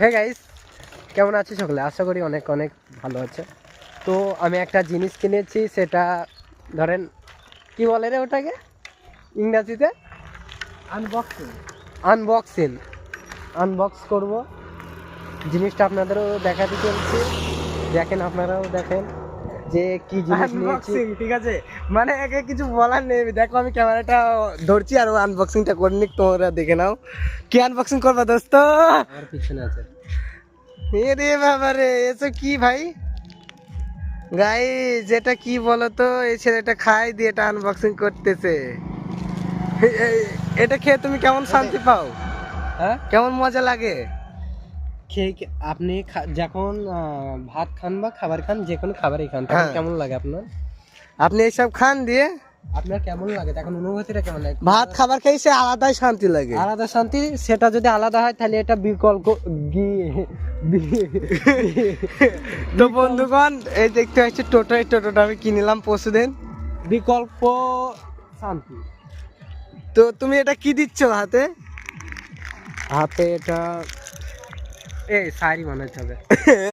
Hey guys, কেমন আছে সকলে? আশা করি অনেক অনেক ভালো আছে। তো আমি একটা জিনিস কিনেছি, সেটা ধরেন কি বলে রে ওটাকে ইংরাজিতে? আনবক্সিং। আনবক্সিং। আনবক্স করব জিনিসটা, আপনাদেরও দেখাতে চলছি। দেখেন, আপনারাও দেখেন যে কি জিনিস নিয়েছি। আনবক্সিং, ঠিক আছে, মানে একে কিছু বলার নেই। দেখো আমি ক্যামেরাটা ধরছি আর আনবক্সিংটা করে নিক, তোমরা দেখে নাও। কি আনবক্সিং করবা দোস্ত? আমার পিছনে আছে। এ রে বাবা রে, এসব কি ভাই? গাই যেটা কি বলতো, এই ছেলেটা খাই দিয়ে এটা আনবক্সিং করতেছে। এটা খেয়ে তুমি কেমন শান্তি পাও? হ্যাঁ, কেমন মজা লাগে? আপনি যখন ভাত খান বা খাবার খান, যে কোনো খাবারই খান, তখন হ্যাঁ। কেমন লাগে আপনার? আপনি এইসব খান দিয়ে আপনার কেমন লাগে তখন? অনুভূতিটা কেমন লাগে? ভাত খাবার খেয়ে সে আলাদাই শান্তি লাগে। আলাদা শান্তি। সেটা যদি আলাদা হয় তাহলে এটা বিকল্প তো বন্ধুগণ, এই দেখতে পাচ্ছি টোটো। এই টোটোটা আমি কিনলাম পরশুদিন। বিকল্প শান্তি। তো তুমি এটা কি দিচ্ছ হাতে? হাতে এটা এই শাড়ি বানাতে হবে।